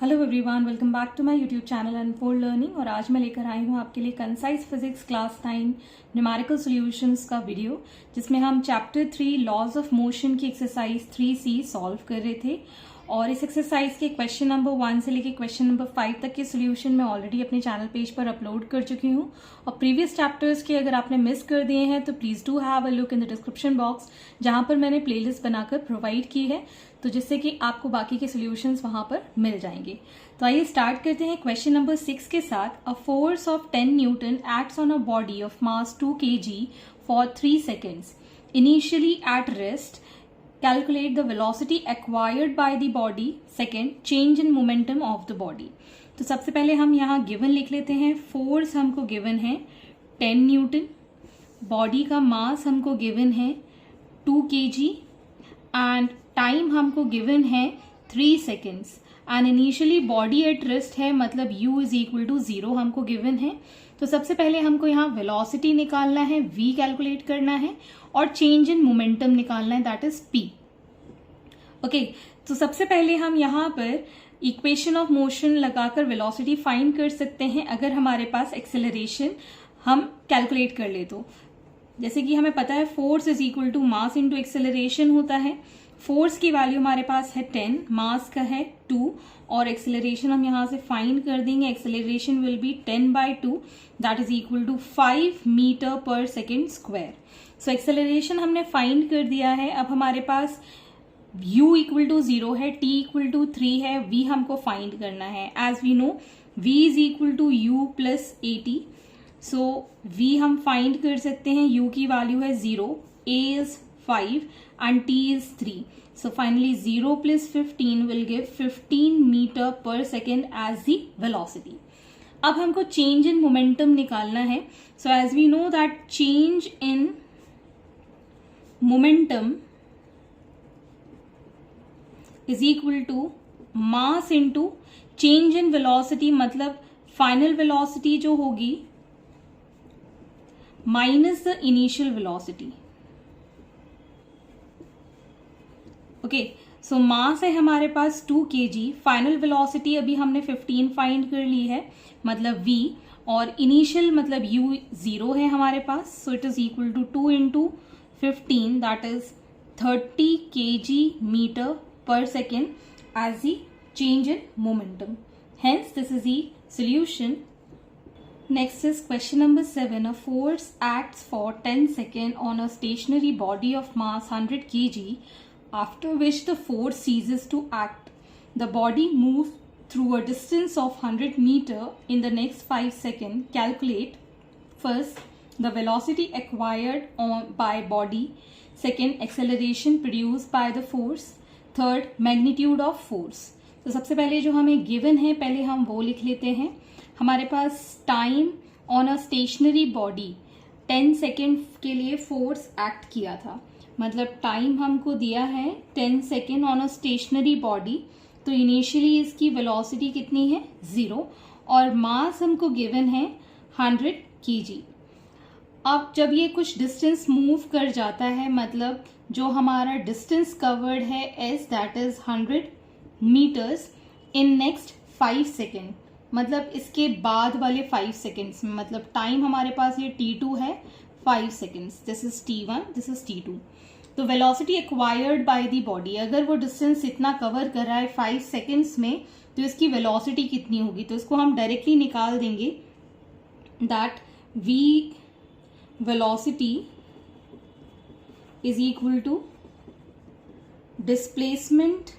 Hello everyone, welcome back to my YouTube channel unfold learning. और आज मैं लेकर आई हूँ आपके लिए concise physics class 9 numerical solutions का वीडियो, जिसमें हम चैप्टर 3 लॉज ऑफ मोशन की एक्सरसाइज 3C सॉल्व कर रहे थे। और इस एक्सरसाइज के क्वेश्चन नंबर 1 से लेकर क्वेश्चन नंबर 5 तक के सोल्यूशन मैं ऑलरेडी अपने चैनल पेज पर अपलोड कर चुकी हूँ। और प्रीवियस चैप्टर्स के अगर आपने मिस कर दिए हैं तो please do have a look in the description box, जहां पर मैंने प्लेलिस्ट बनाकर प्रोवाइड की है, तो जिससे कि आपको बाकी के सोल्यूशंस वहां पर मिल जाएंगे। तो आइए स्टार्ट करते हैं क्वेश्चन नंबर 6 के साथ। A force of 10 Newton acts on a body of mass 2 kg for 3 seconds initially at rest. Calculate the velocity acquired by the body. Second, change in momentum of the body. तो सबसे पहले हम यहाँ given लिख लेते हैं। Force हमको given है 10 न्यूटन, बॉडी का मास हमको गिवन है 2 kg एंड टाइम हमको गिवन है 3 seconds and initially body at rest है, मतलब u इज इक्वल टू 0 हमको गिवन है। तो सबसे पहले हमको यहाँ वेलोसिटी निकालना है, v कैलकुलेट करना है और चेंज इन मोमेंटम निकालना है, दैट इज p। ओके, तो सबसे पहले हम यहाँ पर इक्वेशन ऑफ मोशन लगाकर वेलोसिटी फाइंड कर सकते हैं अगर हमारे पास एक्सेलरेशन हम कैलकुलेट कर ले तो। जैसे कि हमें पता है force is equal to mass into acceleration होता है। फोर्स की वैल्यू हमारे पास है 10, मास का है 2 और एक्सेलरेशन हम यहां से फाइंड कर देंगे। Acceleration will be 10/2 that is equal to 5 meter per second square. So acceleration हमने फाइंड कर दिया है। अब हमारे पास u इक्वल टू 0 है, t इक्वल टू 3 है, v हमको फाइंड करना है। As we know v is equal to u plus 80। So v हम फाइंड कर सकते हैं, u की वैल्यू है 0, a is 5 and t is 3. So finally 0 plus 15 will give 15 meter per second as the velocity. अब हमको change in momentum निकालना है। So as we know that change in momentum is equal to mass into change in velocity, मतलब final velocity जो होगी minus the initial velocity। Okay, so mass है हमारे पास 2 kg, final velocity अभी हमने 15 find कर ली है, मतलब v, और इनिशियल मतलब u 0 है हमारे पास। So it is equal to 2 into 15 that is 30 kg metre per second as the change in momentum. Hence this is the solution. Next is question number 7. A force acts for 10 seconds on a stationary body of mass 100 kg, after which the force ceases to act. The body moves through a distance of 100 meter in the next 5 seconds. Calculate first the velocity acquired by body, second acceleration produced by the force, third magnitude of force. तो सबसे पहले जो हमें given है पहले हम वो लिख लेते हैं। हमारे पास time on a stationary body 10 second के लिए फोर्स एक्ट किया था, मतलब टाइम हमको दिया है 10 second on a stationary body. तो इनिशियली इसकी वेलोसिटी कितनी है 0 और मास हमको गिवन है 100 kg। अब जब ये कुछ डिस्टेंस मूव कर जाता है, मतलब जो हमारा डिस्टेंस कवर्ड है s that is 100 meters in next 5 second, मतलब इसके बाद वाले 5 सेकेंड्स में, मतलब टाइम हमारे पास ये t2 है 5 seconds, this is t1, this is t2। तो velocity acquired by the body, अगर वो डिस्टेंस इतना कवर कर रहा है 5 सेकेंड्स में, तो इसकी वेलोसिटी कितनी होगी, तो इसको हम डायरेक्टली निकाल देंगे। That v velocity is equal to displacement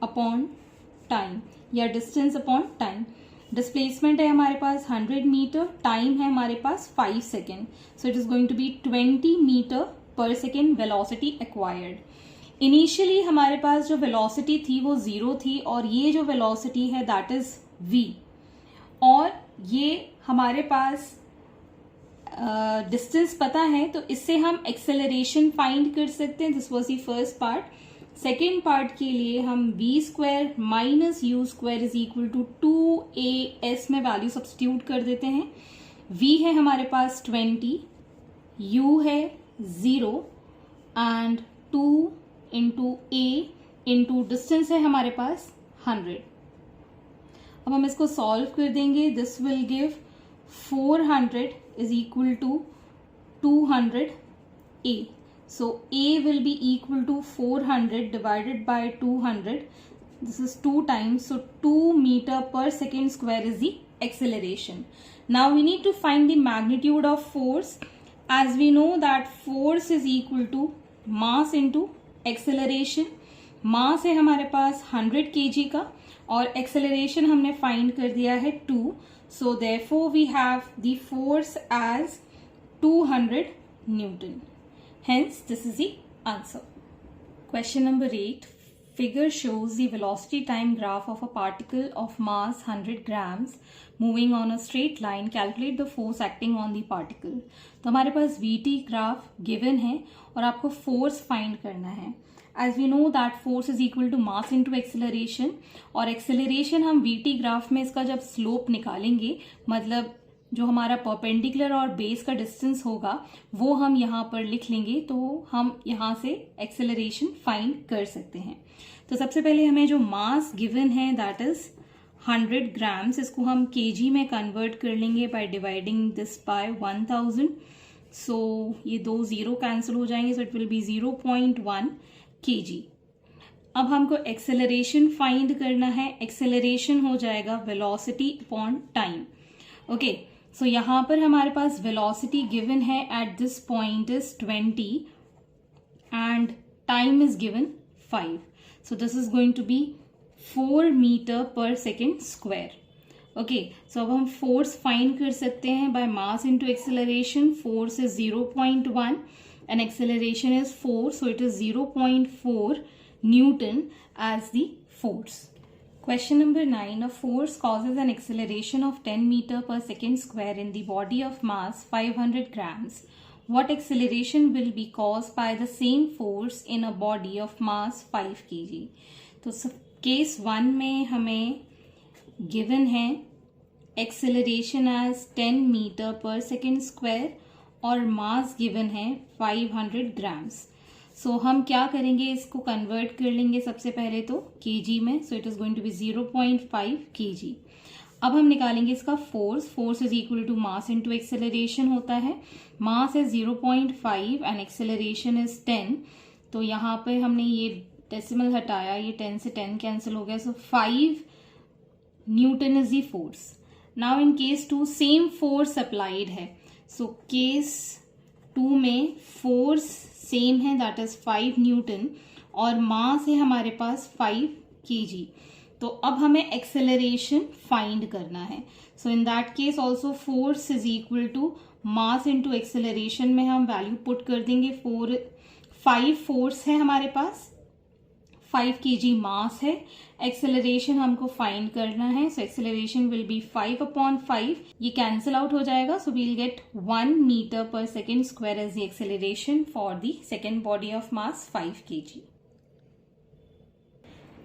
upon time या डिस्टेंस अपॉन टाइम। डिस्प्लेसमेंट है हमारे पास 100 मीटर, टाइम है हमारे पास 5 second, so it is going to be 20 meter per second velocity acquired. Initially हमारे पास जो वेलोसिटी थी वो 0 थी और ये जो वेलोसिटी है दैट इज v, और ये हमारे पास डिस्टेंस पता है, तो इससे हम एक्सेलरेशन फाइंड कर सकते हैं। This was the first part. Second part के लिए हम v square minus u square is equal to 2as में वैल्यू सब्स्टिट्यूट कर देते हैं। v है हमारे पास 20, u है 0 and 2 into a into distance है हमारे पास 100। अब हम इसको सॉल्व कर देंगे। This will give 400 is equal to 200 a. So a will be equal to 400 divided by 200. This is 2 times. So 2 meter per second square is the acceleration. Now we need to find the magnitude of force. As we know that force is equal to mass into acceleration. मास है हमारे पास 100 kg का और acceleration हमने find कर दिया है 2. So therefore we have the force as 200 Newton. Hence this is the answer. Question number 8. Figure shows the velocity time graph of a particle of mass 100 grams moving on a straight line. Calculate the force acting on the particle. तो हमारे पास VT graph given है और आपको force find करना है. As we know that force is equal to mass into acceleration और acceleration हम VT graph में इसका जब स्लोप निकालेंगे, मतलब जो हमारा परपेंडिकुलर और बेस का डिस्टेंस होगा वो हम यहाँ पर लिख लेंगे, तो हम यहाँ से एक्सेलरेशन फाइंड कर सकते हैं. तो सबसे पहले हमें जो मास गिवन है दैट इज 100 ग्राम्स, इसको हम केजी में कन्वर्ट कर लेंगे बाय डिवाइडिंग दिस बाय 1000. सो ये 2 0 कैंसिल हो जाएंगे, so it will be 0.1 kg. अब हमको एक्सेलरेशन फाइंड करना है. एक्सेलरेशन हो जाएगा velocity upon time. Okay, so यहाँ पर हमारे पास वेलोसिटी गिवन है at this point is 20 and time is given 5. So this is going to be 4 metre per second square. Okay, so अब हम फोर्स फाइंड कर सकते हैं by mass into acceleration. Force is 0.1 and acceleration is 4, so it is 0.4 Newton as the force. Question number 9. A force causes an acceleration of 10 meter per second square in the body of mass 500 grams. What acceleration will be caused by the same force in a body of mass 5 kg? तो case 1 में हमें given है acceleration as 10 meter per second square और mass given है 500 grams. सो हम क्या करेंगे, इसको कन्वर्ट कर लेंगे सबसे पहले तो केजी में. So it is going to be 0.5 kg. अब हम निकालेंगे इसका force. Force is equal to mass into acceleration होता है. मास है 0.5 एंड एक्सेलरेशन इज 10. तो यहाँ पे हमने ये डेसिमल हटाया, ये 10 से 10 कैंसिल हो गया. सो 5 Newton is the force. Now in case 2 same force applied है. सो केस 2 में फोर्स सेम है दैट इज 5 न्यूटन और मास है हमारे पास 5 kg. तो अब हमें एक्सेलरेशन फाइंड करना है. So in that case also force is equal to mass into acceleration में हम वैल्यू पुट कर देंगे. 5 फोर्स है हमारे पास, 5 kg मास है. एक्सेलरेशन हमको फाइंड करना है. So acceleration will be 5/5. ये कैंसिल आउट हो जाएगा. So we'll get 1 metre per second square as the acceleration for the second body of mass 5 kg.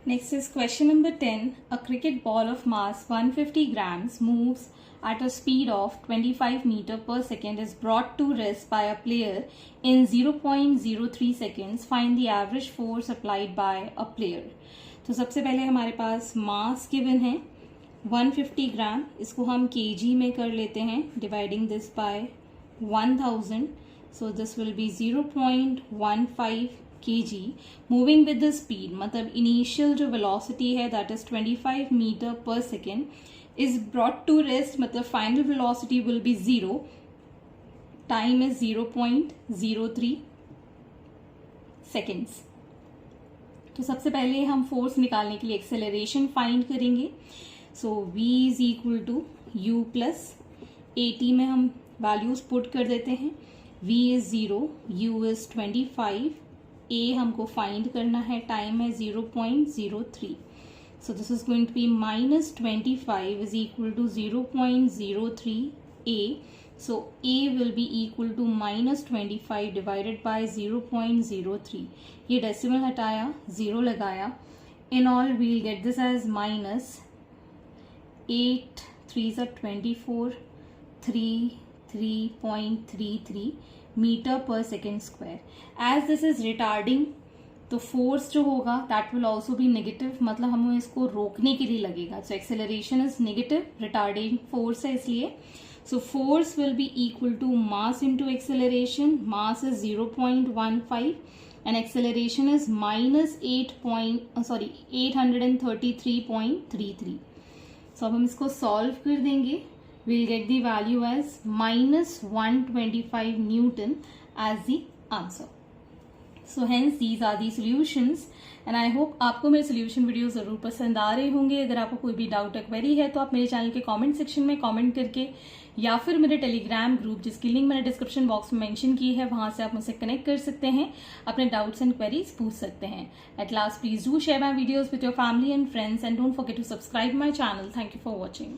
Next is question number 10. A cricket ball of mass 150 grams moves at a speed of 25 meter per second is brought to rest by a player in 0.03 seconds. Find the average force applied by a player. तो सबसे पहले हमारे पास mass given है 150 ग्राम. इसको हम KG में कर लेते हैं dividing this by 1000. So this will be 0.15 kg. Moving with the speed, मतलब इनिशियल जो वेलोसिटी है that is 25 metre per second is brought to rest, मतलब final velocity will be 0. Time is 0.03 seconds. तो सबसे पहले हम फोर्स निकालने के लिए एक्सेलरेशन फाइंड करेंगे. So v is equal to u plus at में हम वैल्यूज पुट कर देते हैं. v is 0, u is 25, a हमको फाइंड करना है, टाइम है 0.03. So this is going to be -25 is equal to 0.03 a. So a will be equal to -25 divided by 0.03. ये डेसिमल हटाया, 0 लगाया. In all we'll get this as minus 8 3s are 24 3.33 meter per second square. As this is retarding तो force जो होगा that will also be negative, मतलब हमें इसको रोकने के लिए लगेगा। So acceleration is negative, retarding force है इसलिए। So force will be equal to mass into acceleration. Mass is 0.15 and acceleration is -833.33। So अब हम इसको सॉल्व कर देंगे। we'll get the value as -125 Newton as the answer. So hence these are the solutions and I hope आपको मेरे solution video जरूर पसंद आ रहे होंगे। अगर आपको कोई भी डाउट या क्वेरी है तो आप मेरे चैनल के कमेंट सेक्शन में कमेंट करके या फिर मेरे टेलीग्राम ग्रुप जिसकी लिंक मैंने डिस्क्रिप्शन बॉक्स में मेंशन की है वहां से आप मुझसे कनेक्ट कर सकते हैं, अपने डाउट्स एंड क्वेरीज पूछ सकते हैं। At last please do share my videos with your family and friends and don't forget to subscribe my channel. Thank you for watching.